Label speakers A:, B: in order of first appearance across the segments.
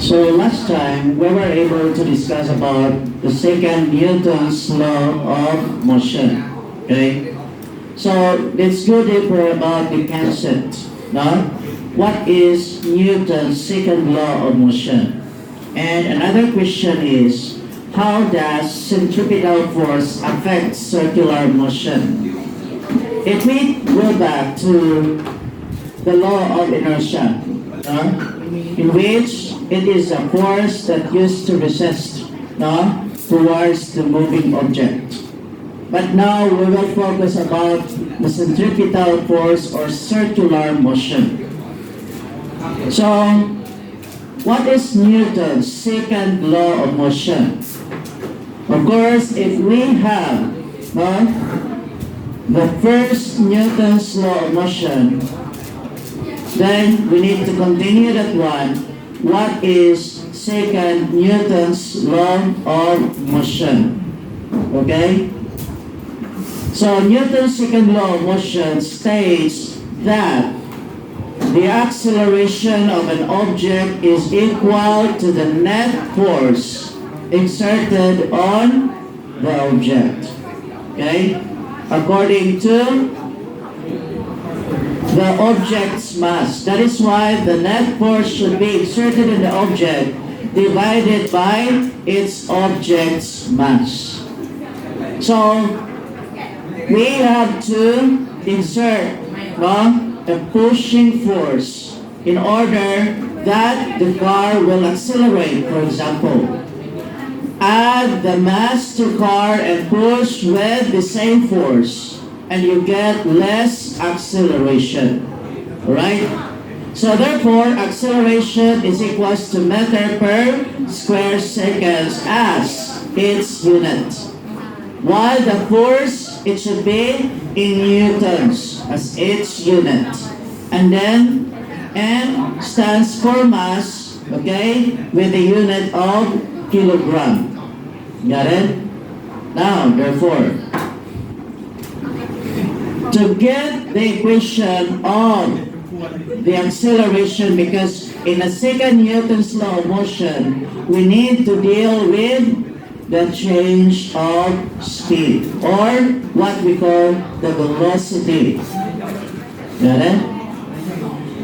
A: So last time we were able to discuss about the second Newton's law of motion. Okay? So let's go deeper about the concept. Now, what is Newton's second law of motion? And another question is, how does centripetal force affect circular motion? If we go back to the law of inertia, in which it is a force that used to resist towards the moving object. But now we will focus about the centripetal force or circular motion. So, what is Newton's second law of motion? Of course, if we have the first Newton's law of motion, then we need to continue that one. What is second Newton's law of motion? Okay? So Newton's second law of motion states that the acceleration of an object is equal to the net force exerted on the object. Okay? According to the object's mass. That is why the net force should be exerted in the object divided by its object's mass. So, we have to exert a pushing force in order that the car will accelerate, for example. Add the mass to car and push with the same force, and you get less acceleration. Alright? So therefore, acceleration is equals to meter per square seconds as its unit. While the force, it should be in newtons as its unit. And then, N stands for mass, okay, with the unit of kilogram. Got it? Now, therefore, to get the equation of the acceleration, because in a second Newton's law of motion, we need to deal with the change of speed, or what we call the velocity. Got it?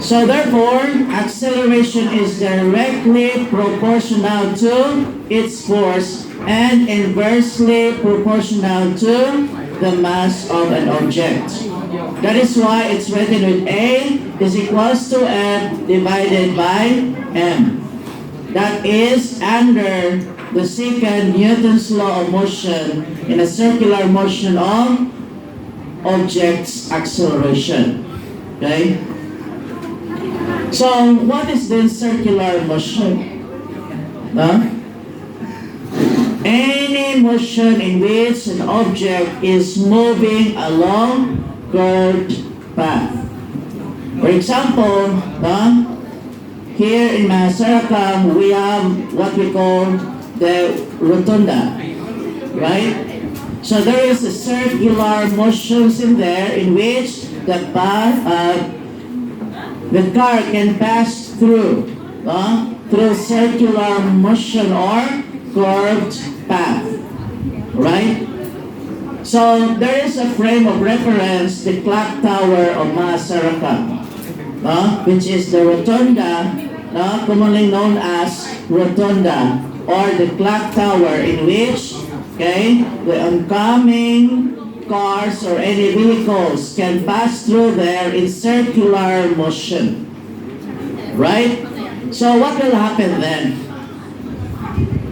A: So therefore, acceleration is directly proportional to its force and inversely proportional to the mass of an object. That is why it's written with A is equals to F divided by M. That is under the second Newton's law of motion in a circular motion of object's acceleration. Okay? So, what is then circular motion? Any motion in which an object is moving along curved path. For example, here in Mahasarakam, we have what we call the rotunda, right? So there is a circular motions in there in which the car can pass through circular motion or curved path, right? So there is a frame of reference, the clock tower of Mahasarakam, which is the rotunda, commonly known as rotunda, or the clock tower, in which, okay, the oncoming cars or any vehicles can pass through there in circular motion, right? So what will happen then?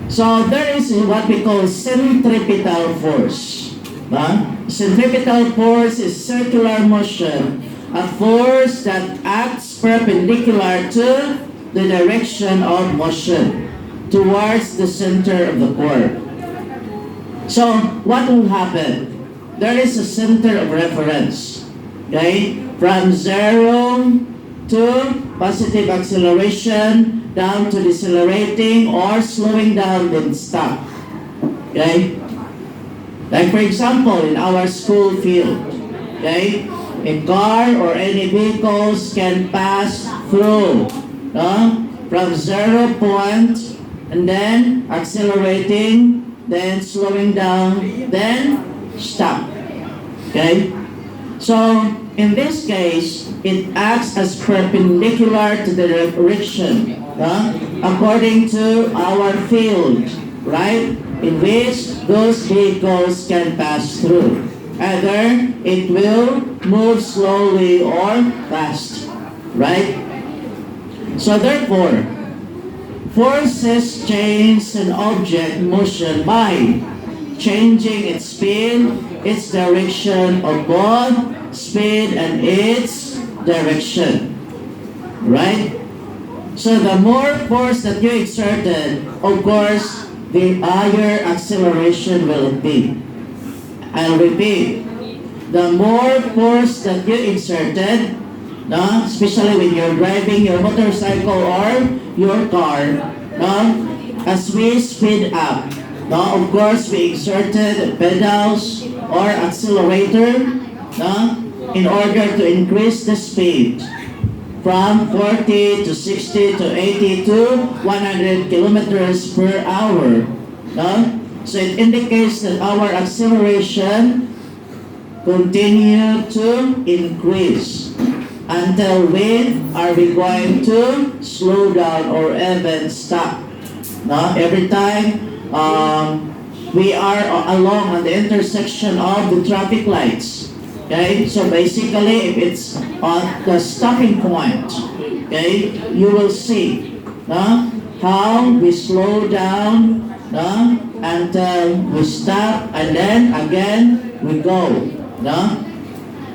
A: So there is what we call centripetal force. Centripetal force is circular motion, a force that acts perpendicular to the direction of motion towards the center of the core. So what will happen? There is a center of reference, okay? From 0 to positive acceleration down to decelerating or slowing down then stop, okay? Like for example, in our school field, okay? A car or any vehicles can pass through from 0 point, and then accelerating, then slowing down, then stop. Okay? So, in this case, it acts as perpendicular to the direction, according to our field, right? In which those vehicles can pass through. Either it will move slowly or fast, right? So therefore, forces change an object motion by changing its speed, its direction of both speed and its direction, right? So the more force that you exerted, of course, the higher acceleration will it be. I'll repeat, the more force that you exerted, especially when you're driving your motorcycle or your car, as we speed up, of course, we exerted pedals or accelerator in order to increase the speed from 40 to 60 to 80 to 100 kilometers per hour. So it indicates that our acceleration continue to increase until when are we going to slow down or even stop. Every time we are along on the intersection of the traffic lights. Okay, so basically if it's on the stopping point, okay, you will see how we slow down until we stop, and then again we go.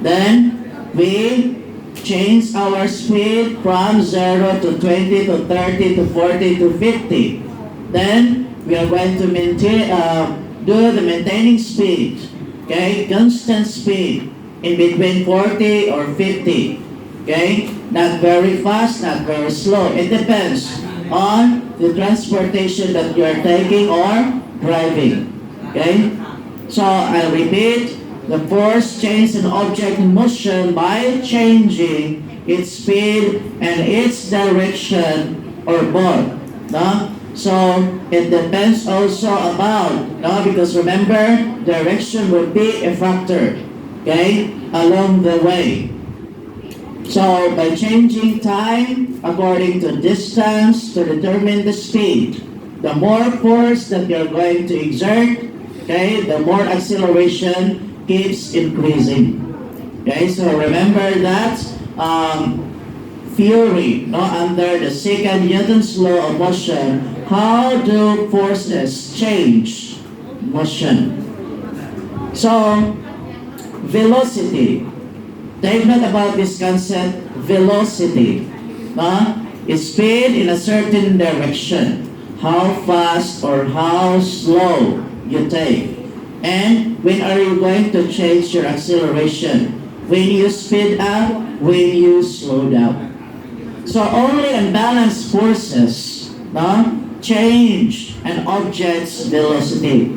A: Then we change our speed from 0 to 20 to 30 to 40 to 50. Then we are going to do the maintaining speed, okay, constant speed in between 40 or 50, okay, not very fast, not very slow. It depends on the transportation that you are taking or driving, okay. So I'll repeat, the force changes an object in motion by changing its speed and its direction or both. So it depends also about, because remember, direction would be a factor, okay, along the way. So by changing time according to distance to determine the speed, the more force that you're going to exert, okay, the more acceleration keeps increasing. Okay, so remember that theory, under the second Newton's law of motion. How do forces change motion? So, velocity. Take note about this concept, velocity. Is speed in a certain direction. How fast or how slow you take. And when are you going to change your acceleration? When you speed up, when you slow down. So only unbalanced forces change an object's velocity.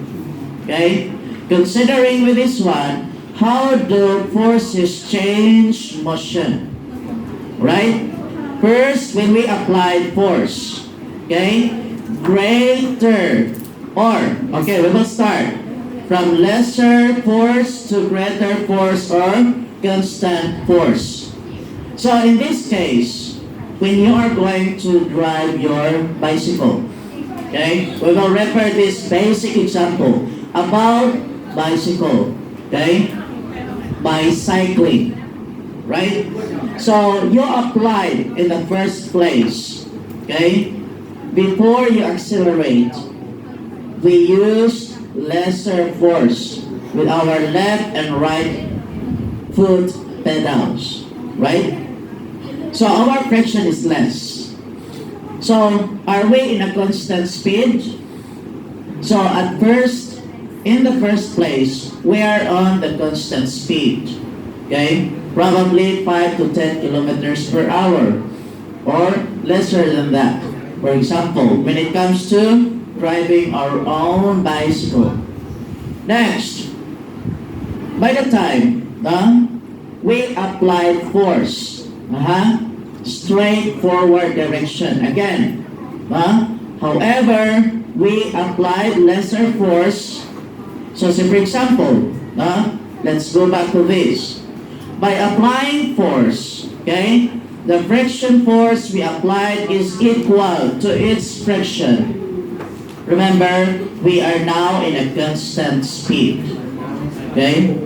A: Okay? Considering with this one, how do forces change motion? Right? First, when we apply force, okay, greater or, okay, we will start from lesser force to greater force or constant force. So in this case, when you are going to drive your bicycle, okay, we will refer this basic example about bicycle, okay, bicycling, right? So you applied in the first place, okay, before you accelerate, we use lesser force with our left and right foot pedals, right? So our friction is less. So are we in a constant speed? So at first, in the first place, we are on the constant speed, okay? Probably 5 to 10 kilometers per hour or lesser than that. For example, when it comes to driving our own bicycle. Next, by the time we apply force, straightforward direction. Again, however, we applied lesser force. So say for example, let's go back to this. By applying force, okay, the friction force we applied is equal to its friction. Remember, we are now in a constant speed. Okay?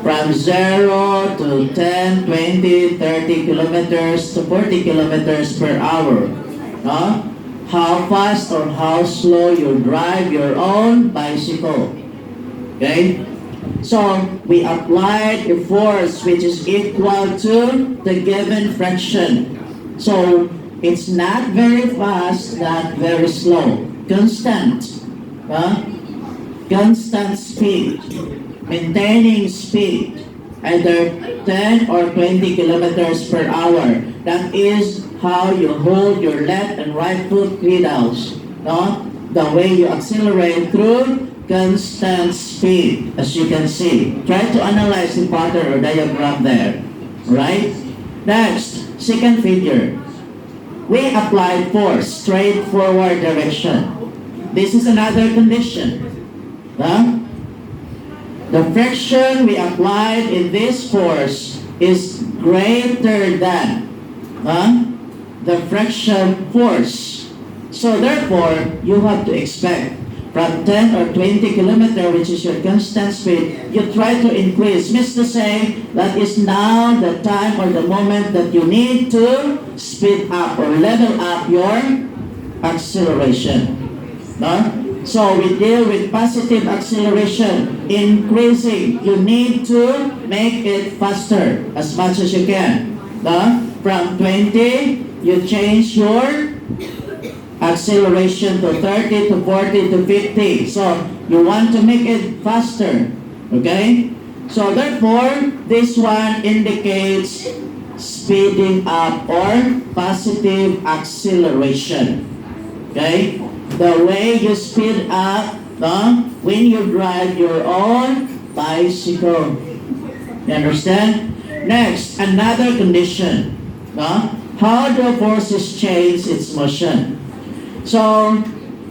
A: From 0 to 10, 20, 30 kilometers to 40 kilometers per hour. How fast or how slow you drive your own bicycle. Okay? So, we applied a force which is equal to the given friction. So, it's not very fast, not very slow. Constant. Constant speed. Maintaining speed. Either 10 or 20 kilometers per hour. That is how you hold your left and right foot pedals. The way you accelerate through constant speed, as you can see. Try to analyze the pattern or diagram there. Right? Next, second figure. We applied force, straightforward direction. This is another condition. The friction we applied in this force is greater than the friction force. So therefore, you have to expect from 10 or 20 kilometers, which is your constant speed, you try to increase. Means to say, that is now the time or the moment that you need to speed up or level up your acceleration. So we deal with positive acceleration, increasing. You need to make it faster as much as you can. From 20, you change your acceleration to 30 to 40 to 50. So you want to make it faster. Okay? So therefore, this one indicates speeding up or positive acceleration. Okay? The way you speed up when you drive your own bicycle. You understand? Next, another condition. How do forces change its motion? So,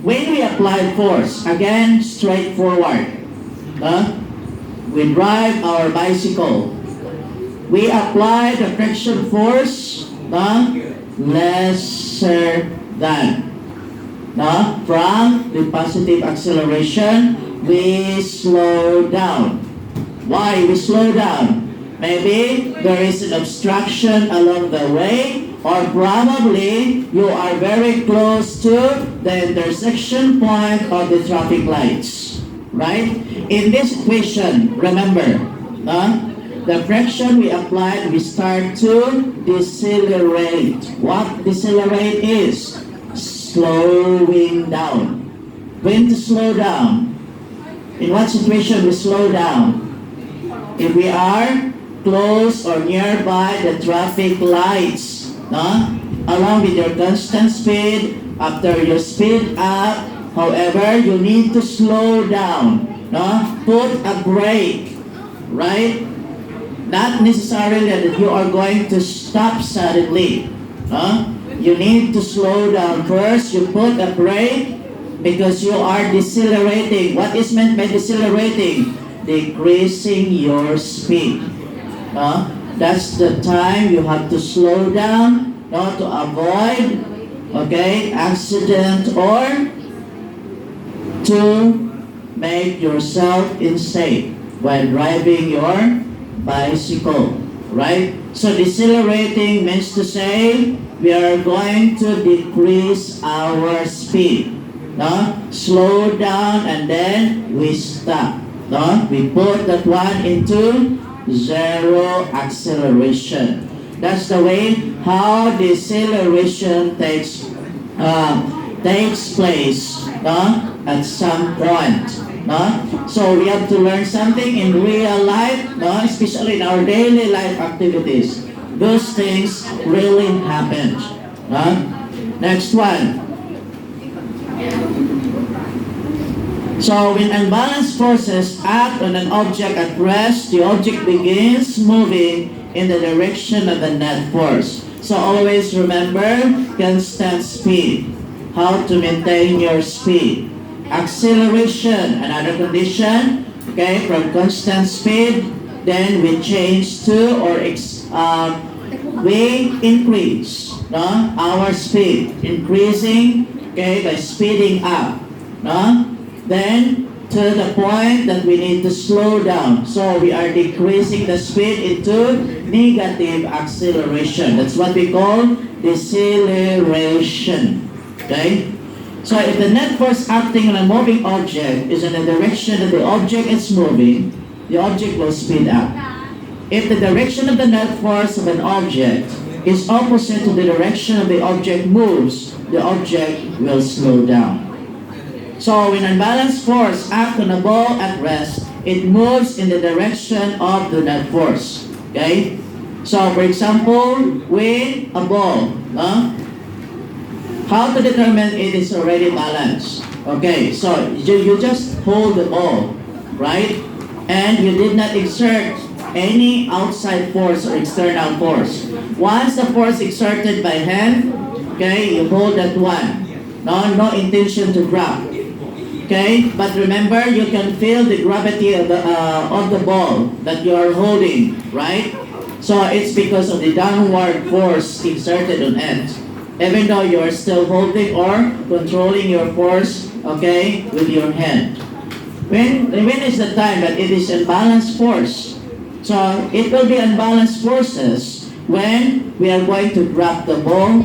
A: when we apply force, again, straightforward. We drive our bicycle. We apply the friction force lesser than. From the positive acceleration, we slow down. Why we slow down? Maybe there is an obstruction along the way, or probably you are very close to the intersection point of the traffic lights. Right? In this equation, remember, the friction we applied, we start to decelerate. What decelerate is? Slowing down. When to slow down? In what situation we slow down? If we are close or nearby the traffic lights, along with your constant speed, after you speed up, however, you need to slow down. Put a brake, right? Not necessarily that you are going to stop suddenly. You need to slow down first. You put a brake because you are decelerating. What is meant by decelerating? Decreasing your speed. That's the time you have to slow down to avoid accident or to make yourself unsafe while driving your bicycle. Right? So decelerating means to say we are going to decrease our speed. Slow down and then we stop. We put that one into zero acceleration. That's the way how deceleration takes place at some point. So we have to learn something in real life, especially in our daily life activities. Those things really happen. Next one. So when unbalanced forces act on an object at rest, the object begins moving in the direction of the net force. So always remember constant speed. How to maintain your speed. Acceleration, another condition. Okay, from constant speed, then we change to or we increase our speed, increasing, okay, by speeding up. Then to the point that we need to slow down. So we are decreasing the speed into negative acceleration. That's what we call deceleration. Okay? So if the net force acting on a moving object is in the direction that the object is moving, the object will speed up. If the direction of the net force of an object is opposite to the direction of the object moves, the object will slow down. So when unbalanced force acts on a ball at rest, it moves in the direction of the net force. Okay? So for example, with a ball, how to determine it is already balanced? Okay, so you just hold the ball, right? And you did not exert any outside force or external force. Once the force exerted by hand, okay, you hold that one. No intention to drop. Okay, but remember, you can feel the gravity of the ball that you are holding, right? So it's because of the downward force exerted on it. Even though you are still holding or controlling your force, okay, with your hand. When is the time that it is unbalanced force? So it will be unbalanced forces when we are going to drop the ball.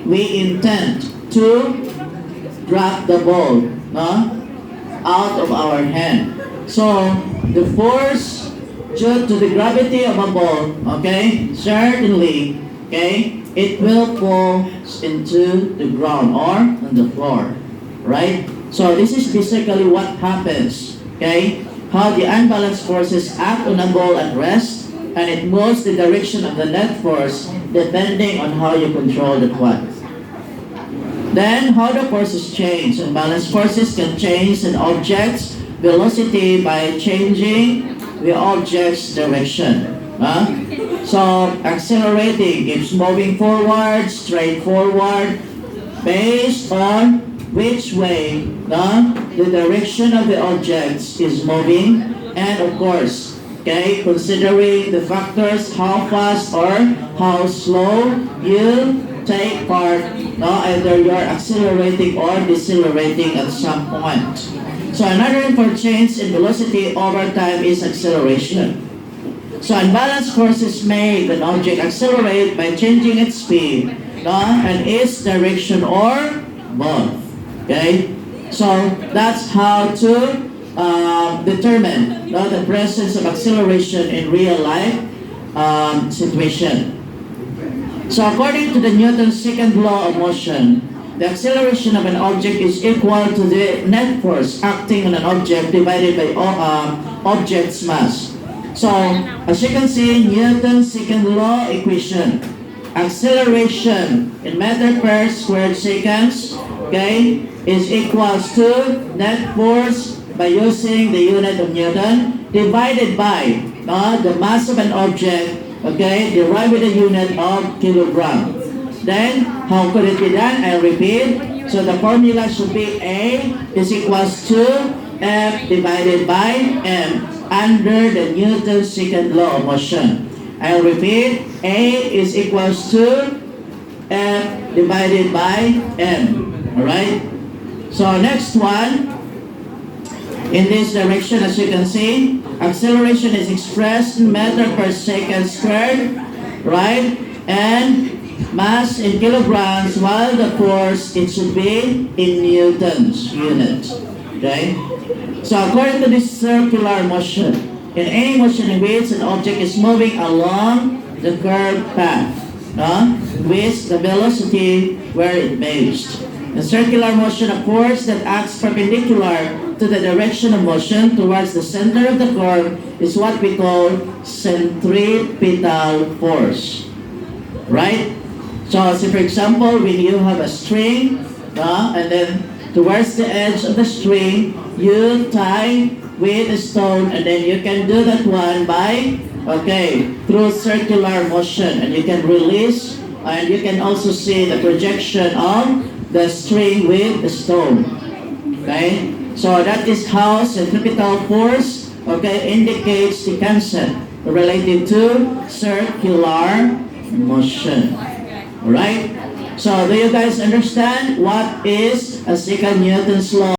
A: We intend to drop the ball out of our hand. So the force due to the gravity of a ball, okay, certainly, okay, it will fall into the ground or on the floor, right? So this is basically what happens, okay? How the unbalanced forces act on a ball at rest, and it moves the direction of the net force depending on how you control the quad. Then, how the forces change. Unbalanced forces can change an object's velocity by changing the object's direction. So, accelerating keeps moving forward, straight forward, based on which way the direction of the objects is moving, and of course, okay, considering the factors how fast or how slow you take part, either you're accelerating or decelerating at some point. So another important change in velocity over time is acceleration. So unbalanced forces make an object accelerate by changing its speed and its direction or both. Okay? So that's how to determine the presence of acceleration in real life situation. So according to the Newton's second law of motion, the acceleration of an object is equal to the net force acting on an object divided by object's mass. So as you can see, Newton's second law equation, acceleration in meter per squared seconds, okay, is equals to net force by using the unit of Newton divided by the mass of an object, okay, derived with the unit of kilogram. Then, how could it be done? I'll repeat. So the formula should be A is equals to F divided by M under the Newton's second law of motion. I'll repeat. A is equals to F divided by M. Alright? So next one, in this direction, as you can see, acceleration is expressed in meter per second squared, right? And mass in kilograms, while the force, it should be in Newton's unit. Okay? So according to this circular motion, in any motion in which an object is moving along the curved path, with the velocity where it based. In circular motion, a force that acts perpendicular to the direction of motion towards the center of the curve is what we call centripetal force. Right? So, for example, when you have a string, and then towards the edge of the string, you tie with a stone, and then you can do that one by okay, through circular motion, and you can release, and you can also see the projection of the string with the stone. Okay, so that is how centripetal force, okay, indicates the concept related to circular motion. Alright? So do you guys understand what is a second Newton's law?